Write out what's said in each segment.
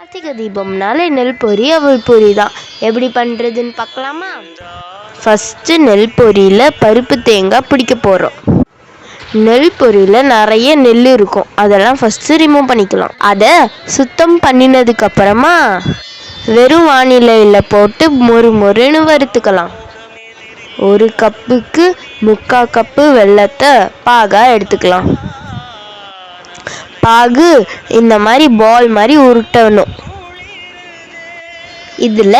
கார்த்திகை தீபம்னாலே நெல் பொரி அவல் பொரி தான். எப்படி பண்ணுறதுன்னு பார்க்கலாமா? ஃபஸ்ட்டு நெல் பொரியில் பருப்பு தேங்காய் பிடிக்க போகிறோம். நெல் பொரியில் நிறைய நெல் இருக்கும், அதெல்லாம் ஃபஸ்ட்டு ரிமூவ் பண்ணிக்கலாம். அதை சுத்தம் பண்ணினதுக்கப்புறமா வெறும் வானிலையில் போட்டு மொறுன்னு வறுத்துக்கலாம். 1 கப்புக்கு 3/4 கப்பு வெல்லத்தை பாகாக எடுத்துக்கலாம். பாகு இந்த மாதிரி பால் மாதிரி உருட்டணும். இதில்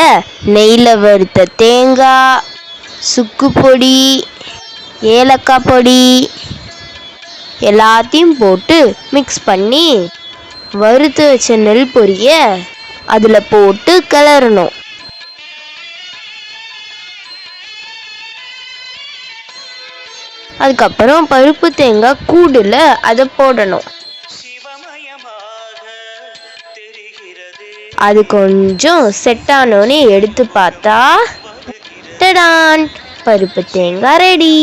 நெய்யில் வறுத்த தேங்காய், சுக்கு பொடி, ஏலக்காய் பொடி எல்லாத்தையும் போட்டு மிக்ஸ் பண்ணி வறுத்து வச்ச நெல் பொரியை அதில் போட்டு கிளறணும். அதுக்கப்புறம் பருப்பு தேங்காய் கூடில் அதை போடணும். அது கொஞ்சம் செட் ஆனோன்னு எடுத்து பார்த்தா டடான், பருப்பு தேங்காய் ரெடி.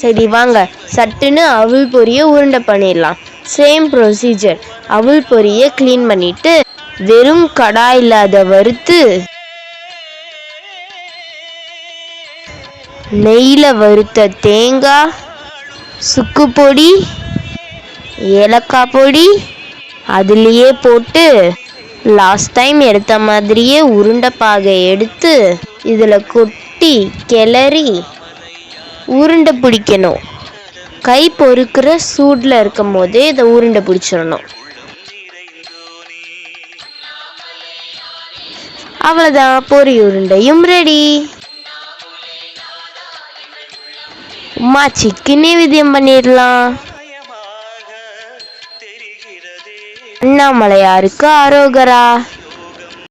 சரி வாங்க சட்டுன்னு அவல் பொரியை உருண்டை பண்ணிடலாம். Same procedure. அவல் பொரியை க்ளீன் பண்ணிட்டு வெறும் கடாயில் அதை வறுத்து நெய்யில் வறுத்த தேங்காய், சுக்கு பொடி, ஏலக்காய் பொடி அதுலேயே போட்டு லாஸ்ட் டைம் எடுத்த மாதிரியே உருண்டை பாகை எடுத்து இதில் கொட்டி கிளறி உருண்டை பிடிக்கணும். கை பொறுக்கிற சூடில் இருக்கும் போதே இதை உருண்டை பிடிச்சிடணும். அவ்வளோதான், பொரி உருண்டையும் ரெடி. உமாச்சிக்கு நிவேத்தியம் பண்ணிடலாம். அண்ணாமலையாருக்கு அரோகரா.